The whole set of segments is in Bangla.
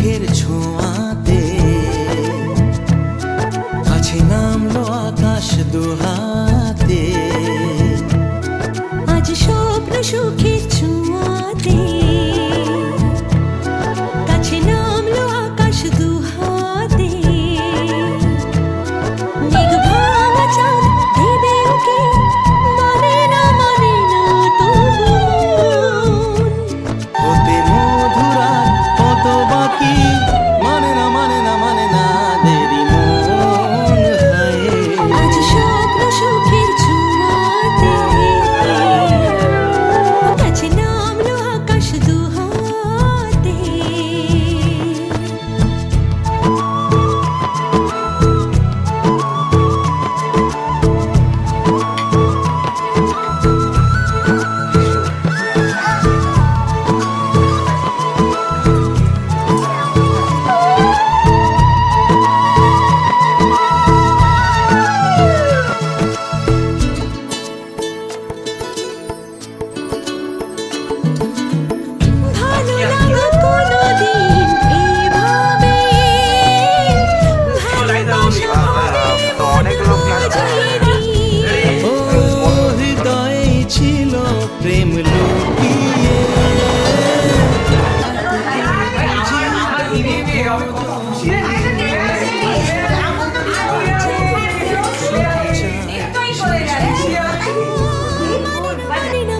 সুখের ছোঁয়াতে কাছে নামলো আকাশ দুহাতে। আজ স্বপ্ন সুখের ছোঁয়াতে কাছে নামলো আকাশ দুহাতে। মেঘ ভাঙা চাঁদ দেবে ওকে, মানে না তবু হতে মধুরা কত বাকি, মানে না দেরি মন হায়। আজ স্বপ্ন সুখের ছোঁয়াতে কাছে নামলো আকাশ দুহাতে। ভালো লাগা কোনোদিন এভাবে ভালোবাসা অনেক লোক বুঝিনি। ও হৃদয়ে ছিল প্রেম লুকিয়ে,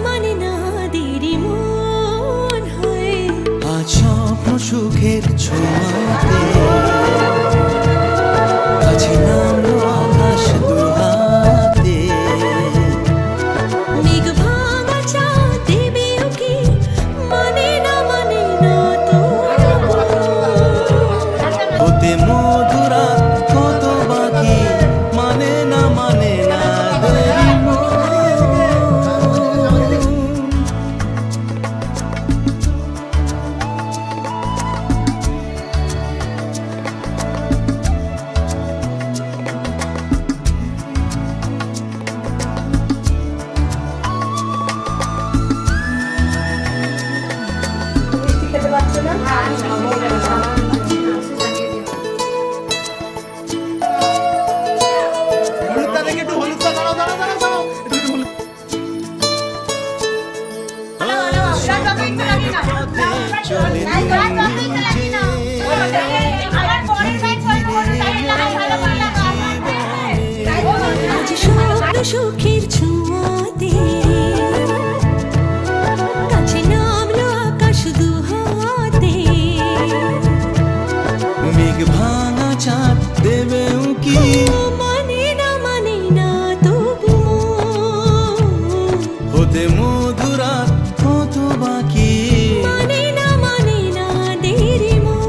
মানে না দেরি মন হয়। আজ স্বপ্ন সুখের ছোঁয়াতে কাছে নামলো আকাশ দুহাতে। মেঘ ভাঙা চাঁদ দেবে ওকে, মানে না তবু হতে মধুরা কত বাকি, মানে না দেরি মন। হলুদটা দেখে একটু হলুদটা দাঁড়াও একটু হলুদ। আজ স্বপ্ন সুখের ছোঁয়াতে কাছে নামলো আকাশ দুহাতে। মেঘ ভাঙা চাঁদ দেবে উকি, মানে না তবু হতে মধুরা কত বাকি, মানে না দেরি মন।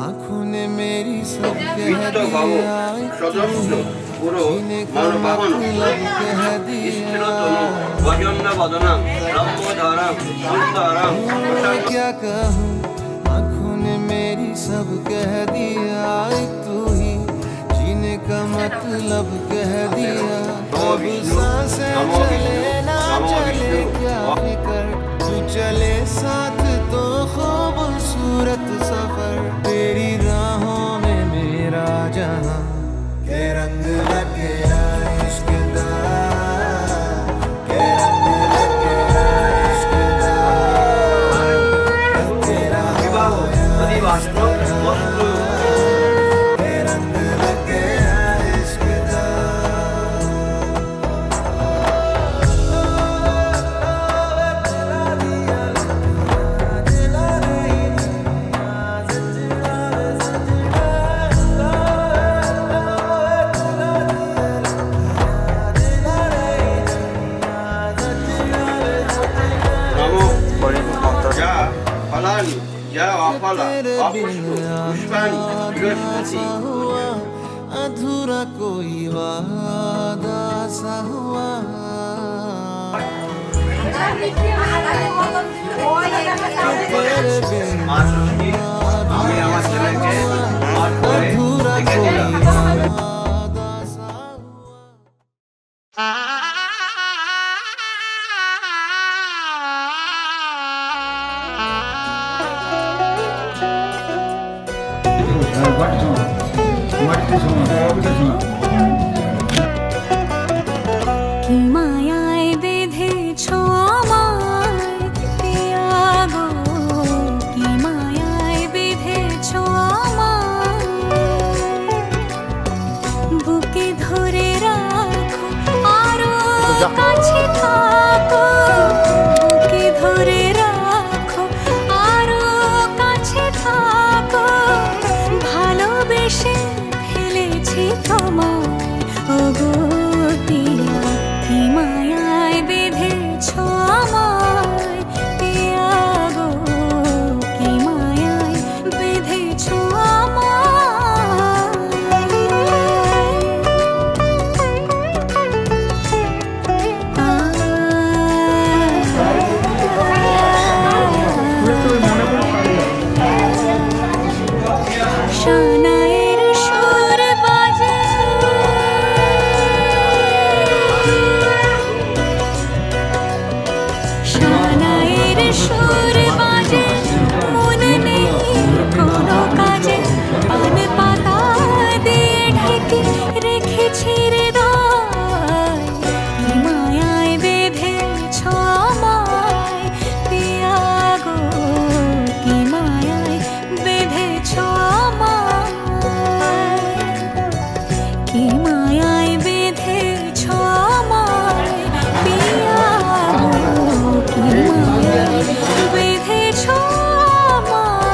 आँखों ने मेरी सब कह বিশ্বভাব সদস্য পুরো মনোভাবন कह স্থিরতনু ভজন্য বদনাং ব্রহ্মধারাং সুন্দরাং क्या कहूँ, आँखों ने मेरी सब कह दिया, एक तू ही जीने का मतलब कह दिया। अब सांसें चले ना चले क्या फिकर, तू चले साथ तो खूबसूरत सफर। तेरी राहों में मेरा जहां के रंग लगे इश्क दा, के रंग लगे इश्क दा। तेरा বিবাহ অধিবাসন বস্তু के रंग लगे इश्क दा। পুষ্পানি যারা অফলা অপুষ্প পুষ্পানি বৃহস্পতি हुआ अधूरा कोई वादा सा हुआ तेरे बिन মা ষষ্ঠী আমি আমার ছেলেকে আমার করে अधूरा রেখে कोई দিলাম वादा सा हुआ কি মায়ায় বেঁধেছ আমায় পিয়া গো, কি মায়ায় বেঁধেছ আমায়, বুকে ধরে রাখো আরো কাছে থাকো, বুকে ধরে রাখো আরো কাছে থাকো, ভালোবেসে ফেলেছি তোমায় ওগো পিয়া, কি মায়ায় বেঁধেছ আমায় পিয়া গো, কি মায়ায় বেঁধেছ শানায়ের সুর বাজে, শানায়ের সুর বাজে, মনে নেই কোনো কাজে, পান পাতা দিয়ে ঢেকে রেখেছি হৃদয়, কি মায়ায় বেঁধেছ আমায় পিয়া গো, কি মায়ায় বেঁধেছ আমায়, কি মায়ায় বেঁধেছ আমায় পিয়া গো, কি মায়ায় বেঁধেছ আমায়।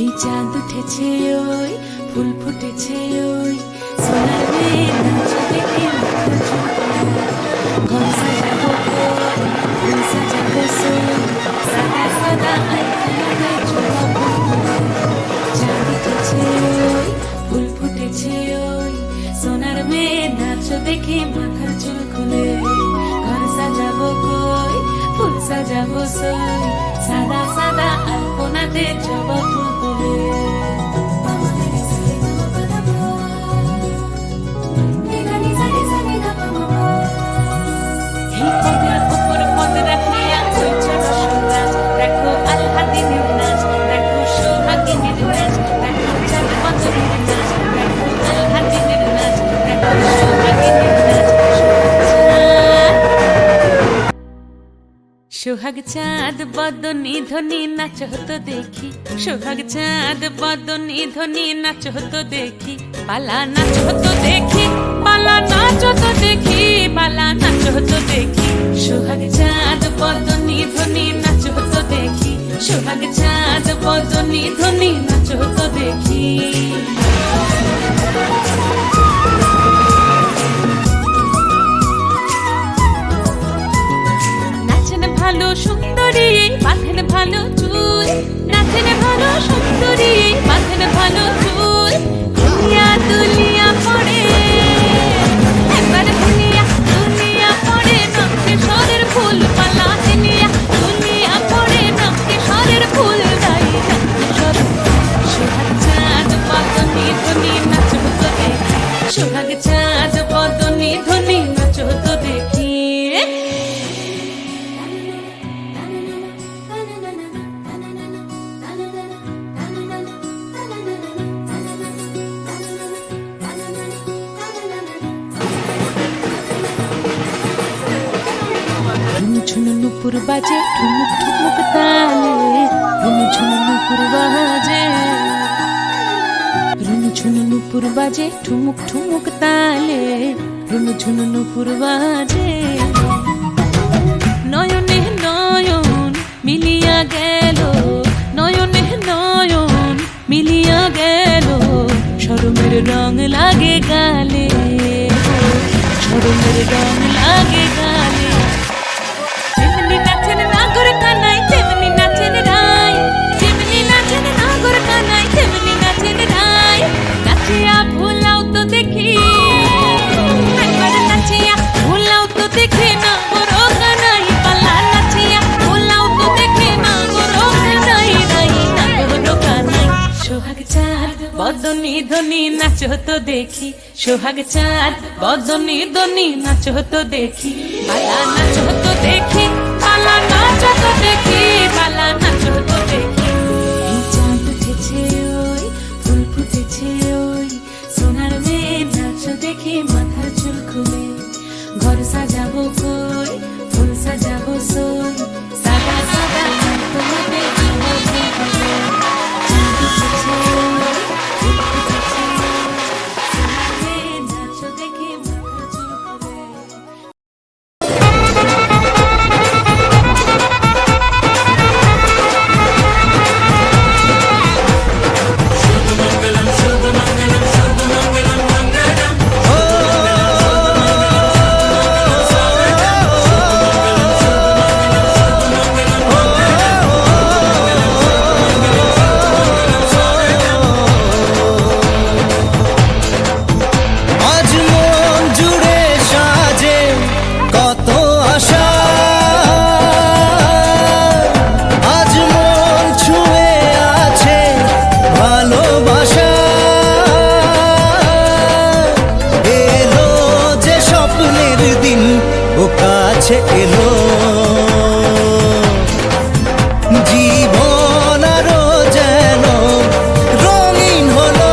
এই চাঁদ উঠেছে ওই, ফুল ফুটেছে ওই, সোনার মেয়ে নাচ দেখে মাথা ঝুঁকায়, ঘর সাজাবো ওই, ফুল সাজাবো সোই, সাদা সাদা আলপনায় ছোঁয়াবো ওই। চাঁদ উঠেছে ওই, ফুল ফুটেছে ওই, সোনার মেয়ে নাচ দেখে মাথার চুল খুলে, ঘর সাজাবো কই, ফুল সাজাবো সই, সাদা সাদা আলপনাতে জবা ফুল তুলে। এই পদের উপর পদ রাখিয়া চলছে রসরাজ, দেখো আল্লাদিনের নাচ, দেখো সোহাগিনীর নাচ, দেখো চাঁদ বদরের নাচ, দেখো আল্লাদিনের নাচ, দেখো সোহাগিনীর নাচ। সোহাগ চাঁদ বদনি ধ্বনি নাচ হতো দেখি, সোহাগ চাঁদ বদনি ধ্বনি নাচ হতো দেখি, পালা নাচ হতো দেখি, পালা নাচ হতো দেখি, পালা নাচ হতো দেখি, সোহাগ চাঁদ বদনি ধ্বনি নাচ হতো দেখি, সোহাগ চাঁদ বদনি ধ্বনি নাচ হতো দেখি। নাচেন ভালো সুন্দরী, বাঁধেন ভালো চুল, নাচেন ভালো সুন্দরী, বাঁধেন ভালো চুল, দুনিয়া দুলিয়া পড়ে, এবার দুনিয়া দুনিয়া পড়ে, নমকে স্বরের ফুল পালা দুনিয়া দুনিয়া পড়ে, নমকে স্বরের ফুল দাই স্বর। সোহাগ চাঁদ বদনি ধ্বনি নাচ হতো দেখি, সোহাগ চাঁদ বদনি ধ্বনি নাচ হতো দেখি। ঝুনু নুপুর বাজে ঠুমুক ঠুমুক তালে, ঝুনু নুপুর বাজে, ঝুনু নুপুর বাজে ঠুমুক ঠুমুক তালে, ঝুনু নুপুর বাজে। নয়নে নয়ন রং লাগে গালে, চরণের রং লাগে গালে। যেমনি নাচেন নাগর কানাই তেমনি নাচেন রাই, যেমনি নাচেন নাগর কানাই তেমনি নাচেন রাই। নাচিয়া ভোলাও তো দেখি, একবার নাচিয়া ভোলাও তো দেখি নাগর কানাই পালা। নাচিয়া ভোলাও তো দেখি নাগর কানাই রাই, নাগর কানাই। সোহাগ চাঁদ বদনি ধনি নাচো তো দেখি, সোহাগ চাঁদ বদনি ধনি নাচো তো দেখি। পালা নাচো তো দেখি, পালা নাচো তো দেখি, পালা নাচো তো দেখি। এই চাঁদ উঠেছে ওই, ফুল ফুটেছে ওই, সোনার মেয়ে নাচো দেখি মাথার চুল খুলে। ঘর সাজাবো কই, ফুল সাজাবো সই, সাদা সাদা তোমাকে চাঁদ উঠেছে ওই, ফুল ফুটেছে ওই, সোনার মেয়ে নাচো দেখি মাথার চুল খুলে। আজ মন জুড়ে সাজে কত আশা, আজ মন ছুঁয়ে আছে ভালোবাসা। এলো যে স্বপ্নের দিন ও কাছে এলো, জীবন আরো যেন রঙিন হলো।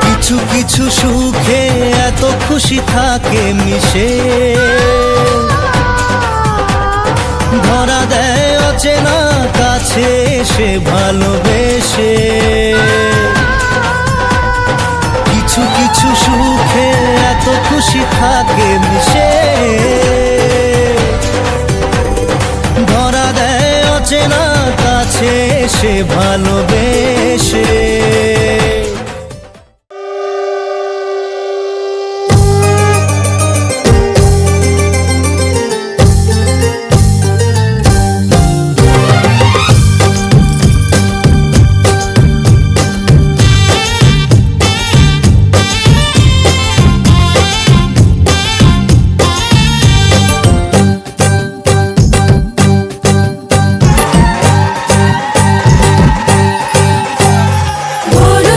কিছু কিছু সুখে এত খুশি থাকে মিশে, ধরা দেয় অচেনা কাছে সে ভালোবেসে। কিছু কিছু সুখে এত খুশি থাকে মিশে, ধরা দেয় অচেনা কাছে সে ভালোবেসে। বড়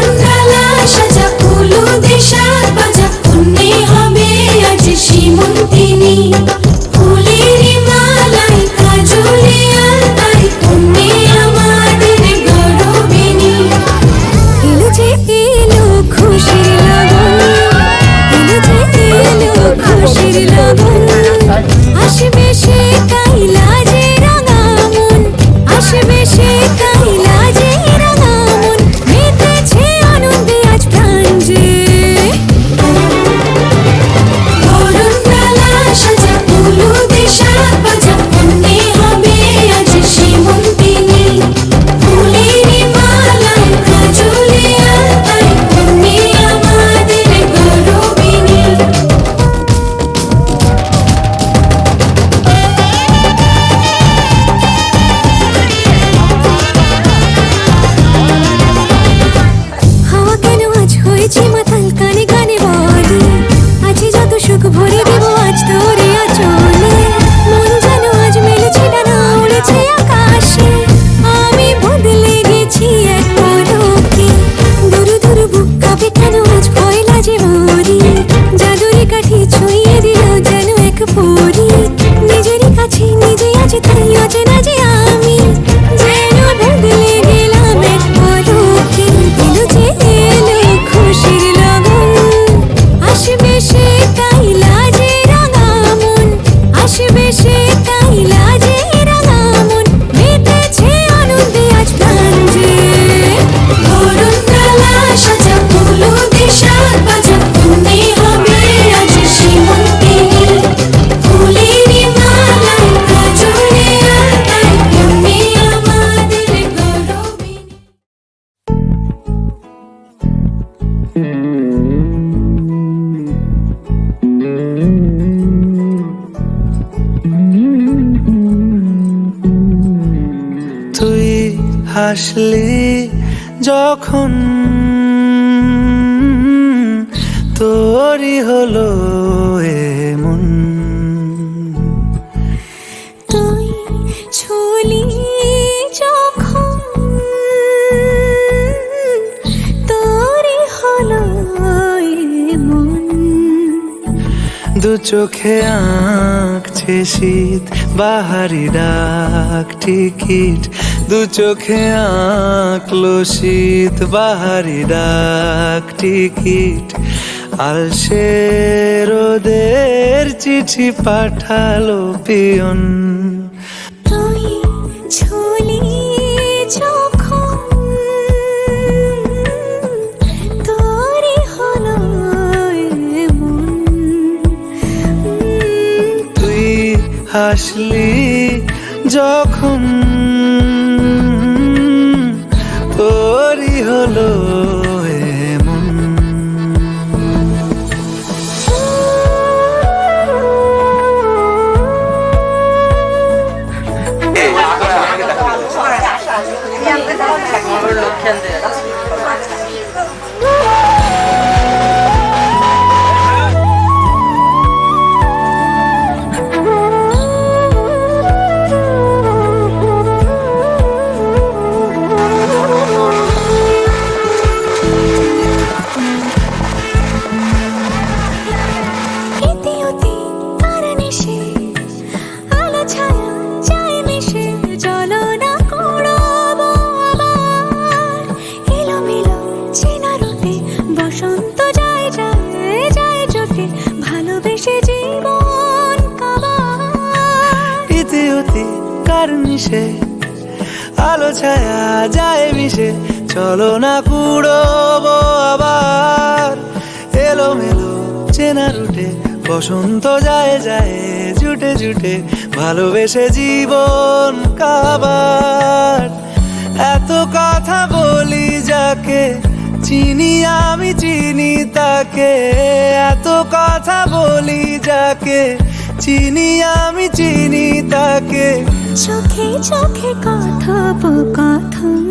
হাসলি যখন তোরই হলো এমন। তুই ছুলি যখন তোরই হলো এমন। দু চোখে আঁকছে শীত বাহারি ডাক টিকিট, দু চোখে আঁকলো শীত বাহারি ডাক টিকিট। আলসে রোদের চিঠি পাঠালো পিয়ন। তুই ছুলি যখন তোরই হলো এমন। তুই হাসলি যখন তোরই হলো এমন। আলো ছায়া যায় মিশে, চলো না কুড়োবো আবার। এলোমেলো চেনা রুটে বসন্ত যায় যায় জুটে জুটে, ভালোবেসে জীবন কাবার। এত কথা বলি যাকে চিনি আমি চিনি তাকে, এত কথা বলি যাকে চিনি আমি চিনি তাকে। চোখে চোখে কথোপকথন,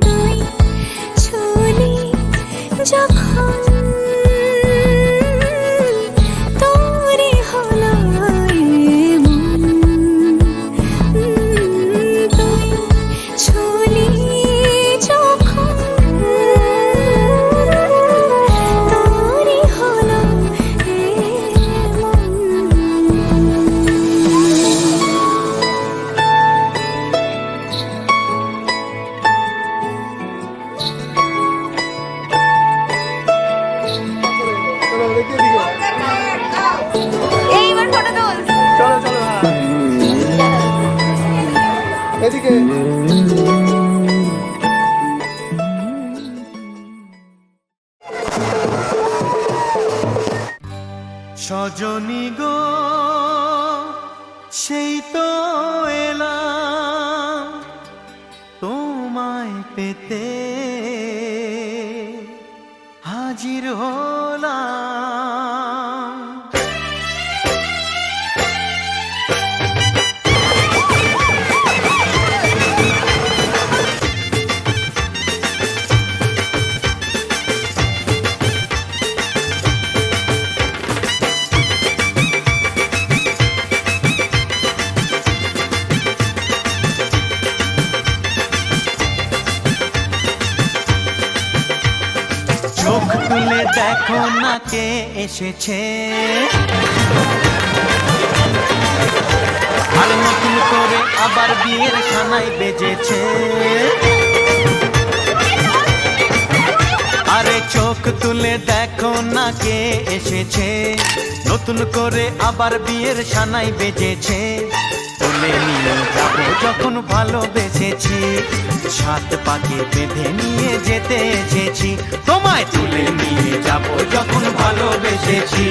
তুই ছুলি যখন তোরই হলো এমন। তুই ছুলি যখন তোরই হলো এমন। চলো দেখি এদিকে। এইবার ফটো তোল। চলো চলো এদিকে। সজনী গো সেই তো এলাম তোমায় পেতে, হাজির হলাম। চোখ তুলে দেখো না কে এসেছে, আর নতুন করে আবার বিয়ের সানাই বেজেছে। আরে চোখ তুলে দেখো না কে এসেছে, নতুন করে আবার বিয়ের সানাই বেজেছে। তুলে নিয়ে যাবো যখন ভালোবেসেছি, সাত পাকে বেঁধে নিয়ে যেতে এসেছি। তোমায় তুলে নিয়ে যাবো যখন ভালোবেসেছি,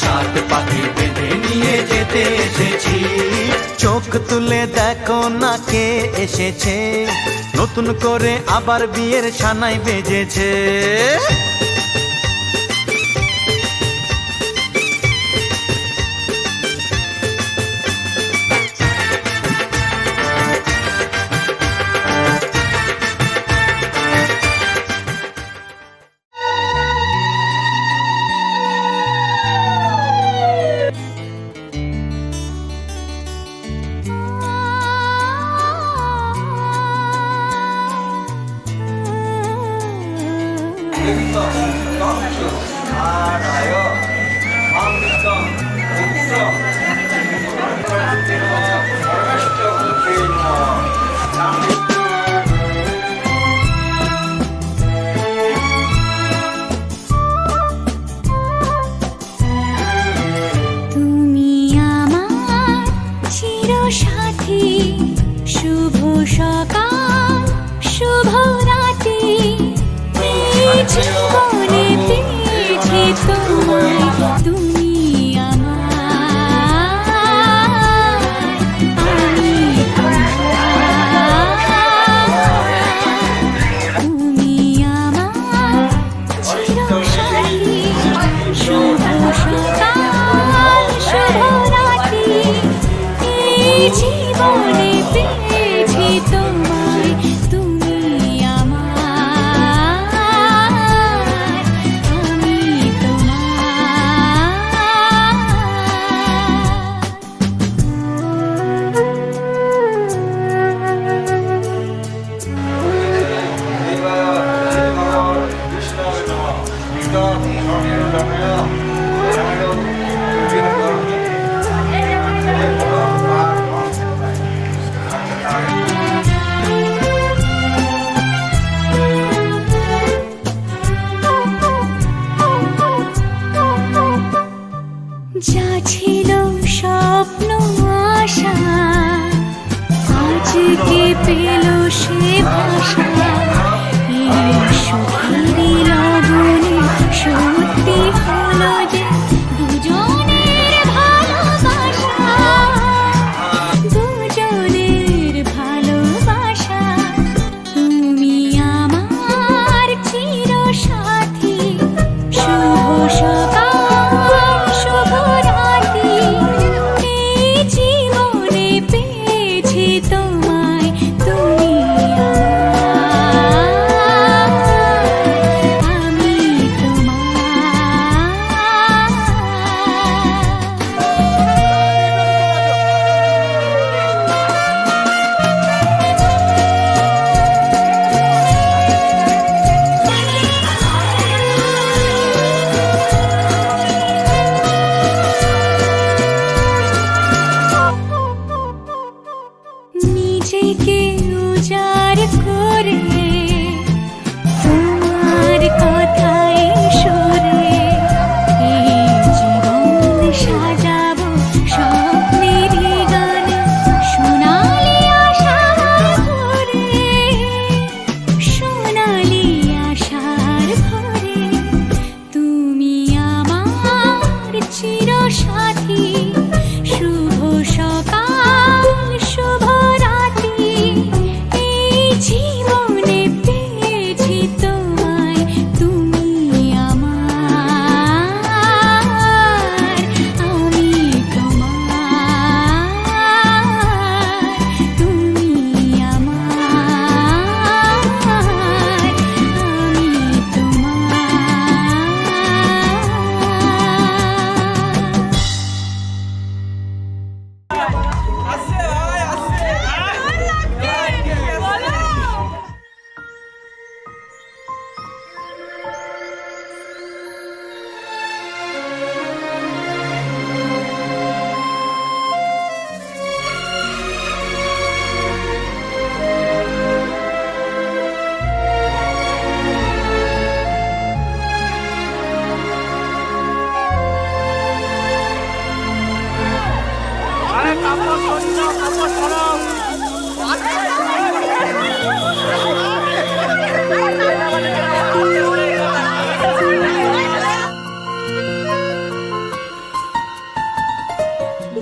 সাত পাকে বেঁধে নিয়ে যেতে এসেছি। চোখ তুলে দেখো না কে এসেছে, নতুন করে আবার বিয়ের সানাই বেজেছে। তুমি আমার চিরসাথী, শুভ সকাল শুভ রাতি, এই জীবনে পেয়েছি তোমায়, তুমি আমার, আমি তোমার। তুমি আমার চিরসাথী, শুভ সকাল শুভ রাতি, এই জীবনে পেয়েছি তোমায়, তুমি আমার, আমি যা ছিল স্বপ্ন আশা, আজকে পেল সে ভাষা, এই সুখেরই লগনে সত্যি হলো যে দুজনের ভালোবাসা, দুজনের ভালোবাসা। তুমি আমার চিরসাথী, শুভ সকাল শুভ রাতি, এই জীবনে পেয়েছি তোমায়, তুমি আমার, আমি নিজেকে উজাড় করে তোমার কথায় সুরে, এই জীবন সাজাবো স্বপ্নেরই গানে, সোনালি আশার ভরে, সোনালি আশার ভরে। তুমি আমার চিরসাথী, শুভ সকাল শুভ রাতি, এই জীবনে পেয়েছি তোমায়, তুমি আমার, আমি তোমার। তুমি আমার, আমি তোমার।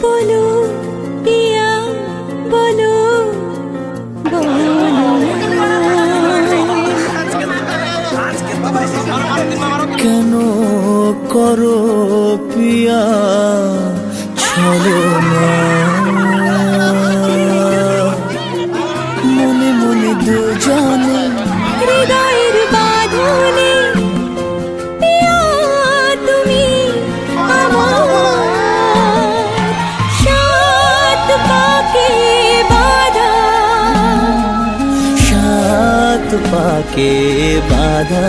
বলো পিয়া বলো, কেন করো পিয়া ছলনা, মনে মনে দুজনে হৃদয়ের বাঁধনে পিয়া তুমি আমার, সাত পাকে বাঁধা, সাত পাকে বাঁধা,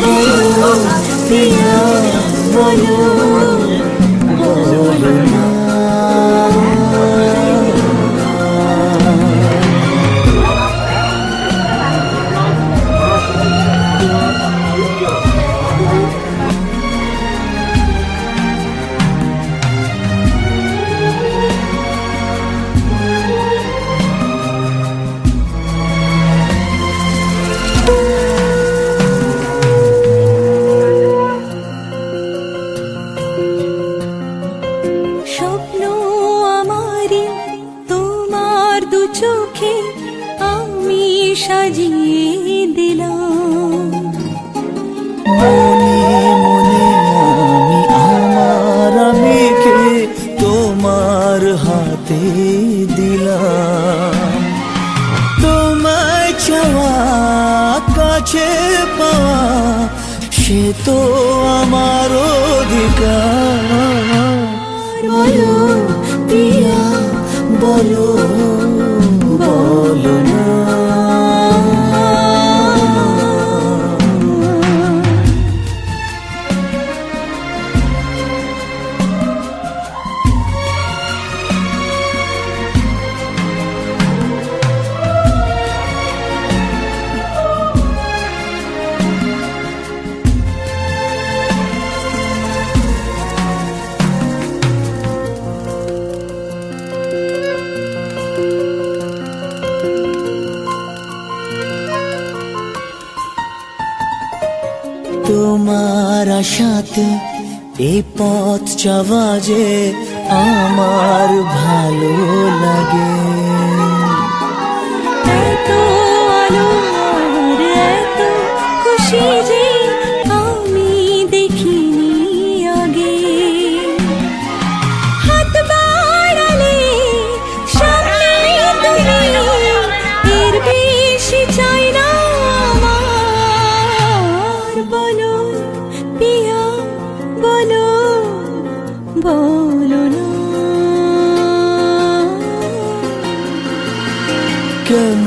বলো পিয়া বলো বলো না। স্বপ্ন আমারি তোমার দু চোখে আমি সাজিয়ে দিলাম। মনে মনে আমি আমার আমিকে তোমার হাতে দিলাম। তোমায় চাওয়া কাছে পাওয়া সে তো আমার অধিকার। বলো পিয়া বলো বলো না। তোমার আশাতে এই পথ যাওয়া যে আমার ভালো লাগে। এত আলো আর এত খুশি যে আমি দেখিনি আগে। হাত বাড়ালে সামনে তুমি, এর বেশি চাই না আমার। বলো পিয়া বলো বলো না। কেন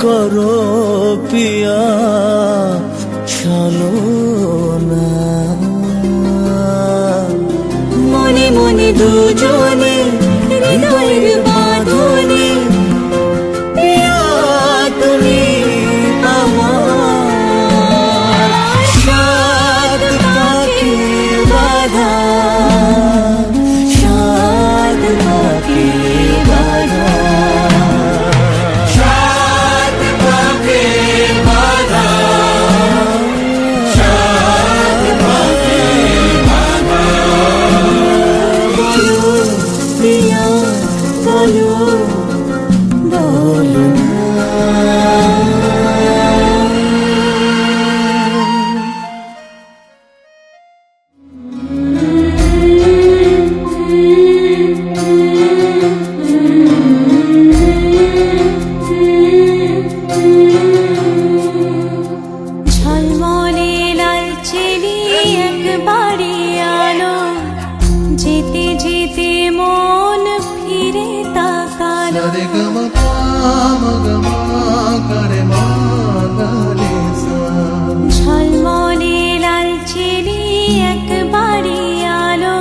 করো পিয়া চলো না। মনে মনে দুজনে হৃদয়ের বাঁধনে পিয়া তুমি আমার সাত পাখি বাঁধা, সাত পাখি বাঁধা, সাত পাখি বাঁধা, সাত পাখি বাঁধা। বলো প্রিয়া বলো বলো না। ঝলমলে লাল চেলি একবারে আলো, যেতে যেতে মন ফিরে তাকালো। রে গম পাম গম করে মা গালে সা। ঝলমলে লাল চেলি একবারে আলো,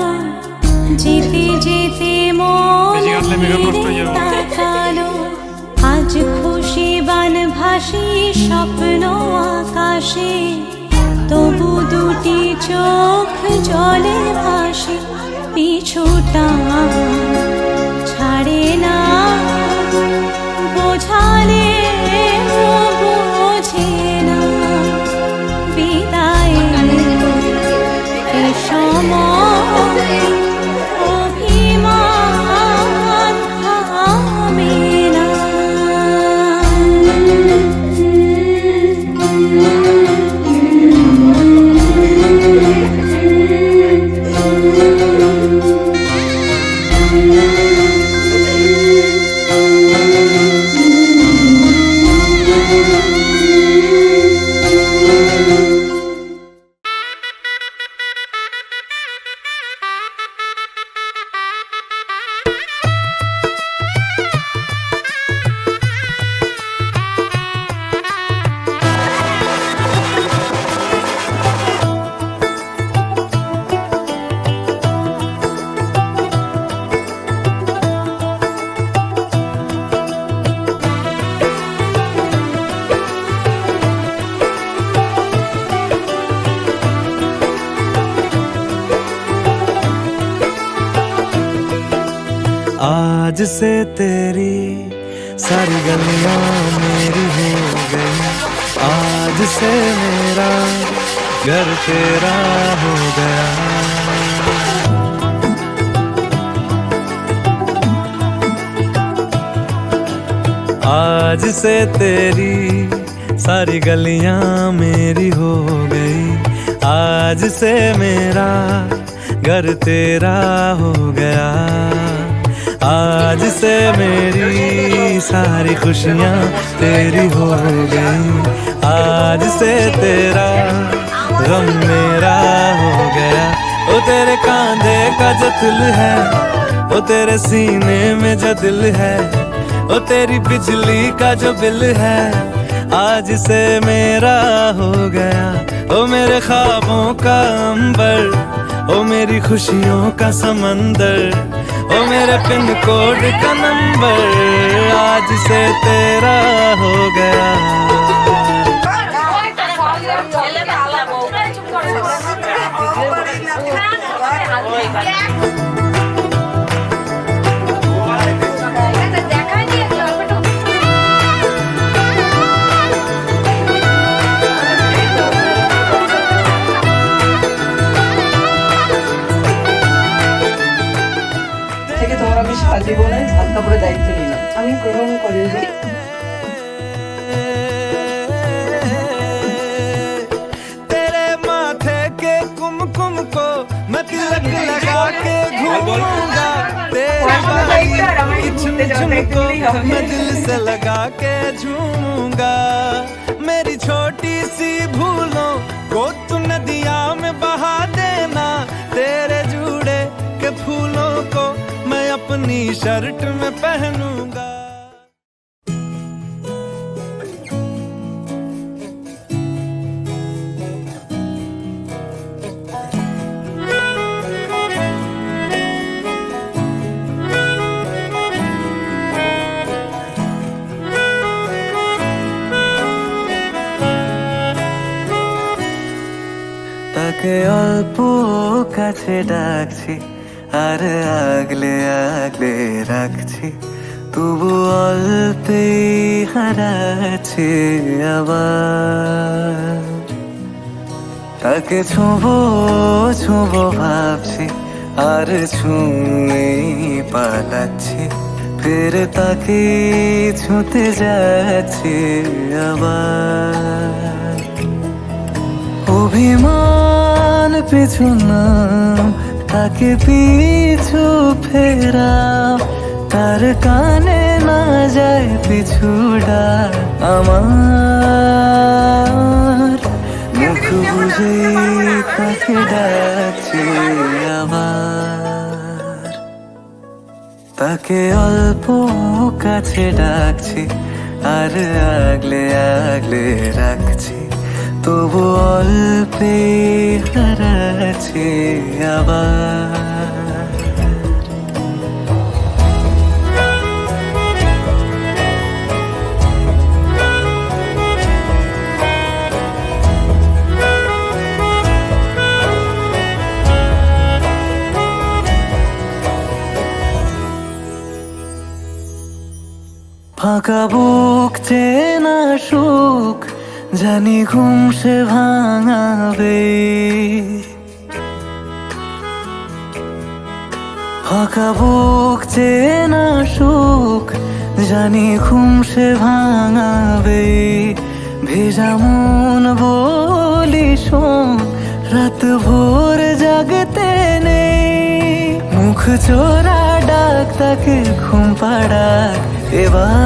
যেতে যেতে মন ফিরে তাকালো। আজ খুশি বান ভাসি স্বপ্ন আকাশে, তবু দুটি চোখ জলে ভাসে। পিছুটা ছাড়ে না, বোঝালে বোঝে না। বিদায়ের এ সময় অভিমান থামে না। आज से तेरी सारी गलियां मेरी हो गई, आज से मेरा घर तेरा हो गया। आज से तेरी सारी गलियां मेरी हो गई, आज से मेरा घर तेरा हो गया। आज से मेरी सारी खुशियां तेरी हो गई, आज से तेरा गम मेरा हो गया। ओ तेरे कांधे का जो दिल है, ओ तेरे सीने में जो दिल है, ओ तेरी बिजली का जो बिल है, आज से मेरा हो गया। ओ मेरे ख्वाबों का अंबर, ओ मेरी खुशियों का समंदर, ओ मेरे पिन कोड का नंबर, आज से तेरा हो गया। তোমার আমি সারা জীবনে ভাত কাপড়ের দায়িত্ব নিলাম, আমি গ্রহণ করি। तेरे माथे के कुमकुम को मैं तिलक लगा के घूमूंगा, तेरे बाल की झुमझुम को मैं दिल से लगा के झूमूंगा। मेरी छोटी सी भूलों को तू नदिया में बहा देना, तेरे जुड़े के फूलों को मैं अपनी शर्ट में पहनूंगा। তাকে অল্প কাছে ডাকছি, আর আগলে আগলে রাখছি, তবু অল্পে হারাচ্ছে আবার। তাকে ছোঁবো ছোঁবো ভাবছি, আর ছুঁয়ে পালাচ্ছি, ফের তাকে ছুঁতে যাচ্ছে আবার। অভিমান পিছু নাম, তাকে পিছু ফেরাও, তার কানে না যায় পিছু ডাক আমার। মুখ বুঝে তাকে ডাকছি আবার, তাকে অল্প কাছে ডাকছি, আর আগলে আগলে রাখছি, তবু অল্পে হারাচ্ছে আবার। ফাঁকা বুক চেনা সুখ জানি ঘুম সে ভাঙাবে, ফাঁকা বুক চেনা সুখ জানি ঘুম সে ভাঙাবে। ভেজা মন বলি শোন, রাত ভোর জাগতে নেই, মুখ চোরা ডাক তাকে ঘুম পাড়াক এবার।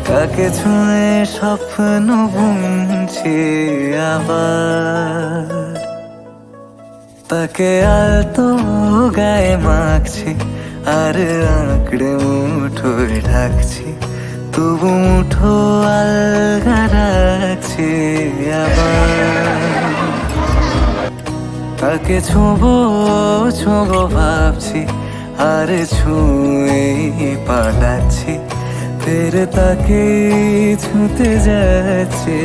তাকে ছুঁয়ে স্বপ্ন বুনছি আবার, তাকে আলতো গায়ে মাখছি, আর আঁকড়ে মুঠোয় ঢাকছি, তবু মুঠো আলগা রাখছি আবার। তাকে ছোঁবো ছোঁবো ভাবছি, আর ছুঁয়ে পালাচ্ছি, ফের তাকে ছুঁতে যাচ্ছে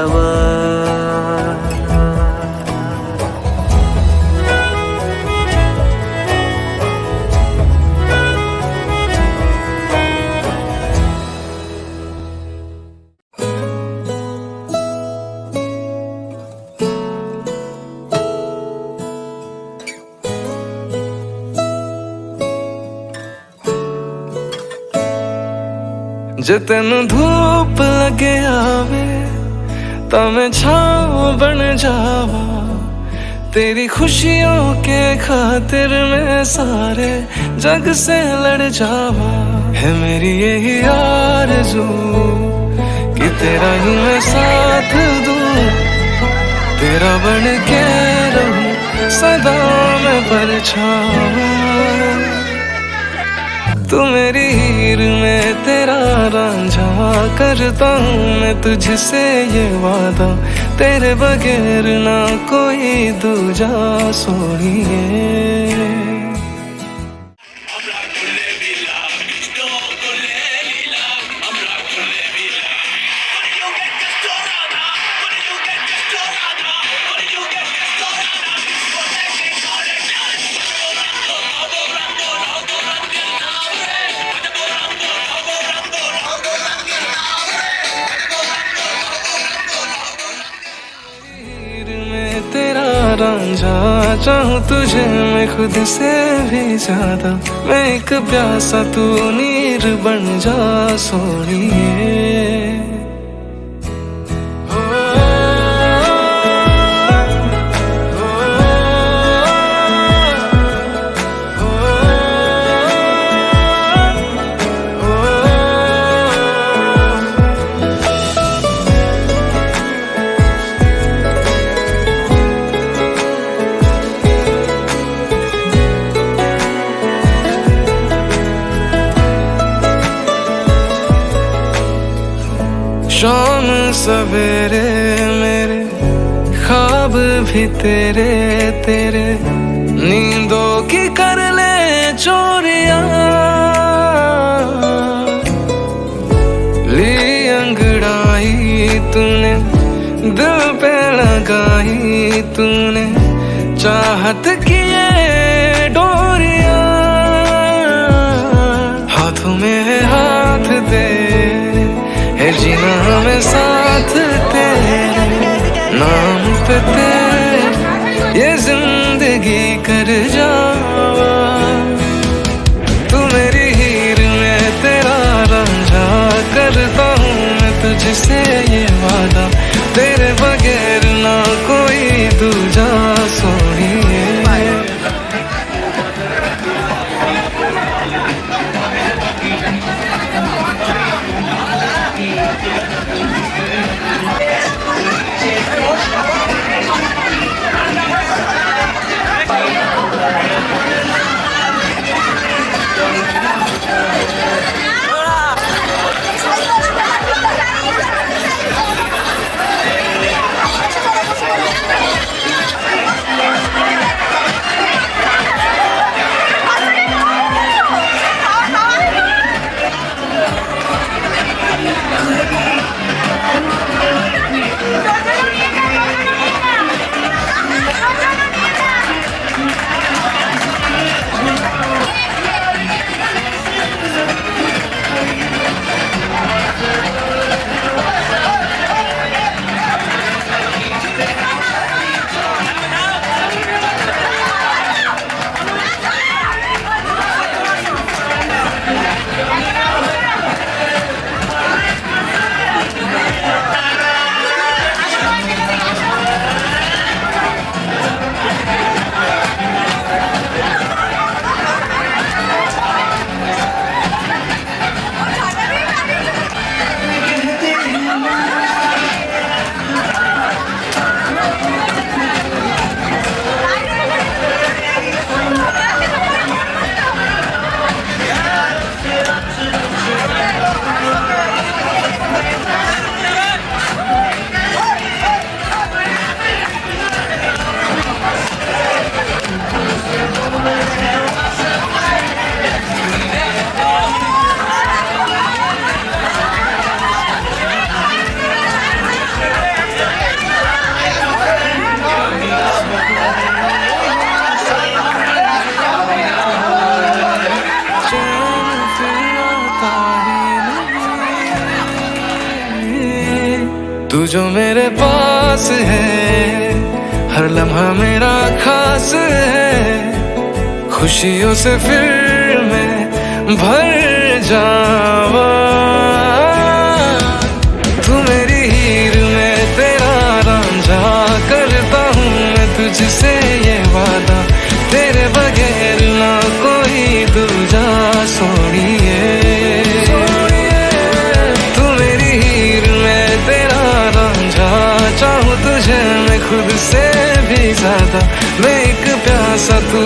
আবার। जे तेनू धूप लगे आवे ता मैं छाँव बन जावा, तेरी खुशियों के खातिर मैं सारे जग से लड़ जावा। है मेरी यही आरज़ू कि तेरा ही मैं साथ दूँ, तेरा बन के रहूं सदा मैं परछावा। तू मेरी हीर में तेरा रांझा, करता हूँ मैं तुझसे ये वादा, तेरे बगैर ना कोई दूजा सोनिए। तेरा रांझा चाहूं तुझे मैं खुद से भी ज्यादा, मैं एक प्यासा तू नीर बन जा सोनिए। शाम सवेरे मेरे ख्वाब भी तेरे तेरे, नींदों की कर ले चोरियां, ली अंगड़ाई तूने दिल पे लगाई तूने, चाहत की ये डोरियां, हाथों में है हाथ दे जीना हमें साथ तेरे नाम पे तेरे ये जिंदगी कर जावा। तू मेरी हीर में तेरा रांझा, करता हूँ मैं तुझसे ये वादा, तेरे बगैर ना कोई दूजा सोनिए। तू जो मेरे पास है, हर लम्हा मेरा खास है, खुशियों से फिर मैं भर जावा। तुझे मैं खुद से भी ज्यादा, मैं एक प्यासा तू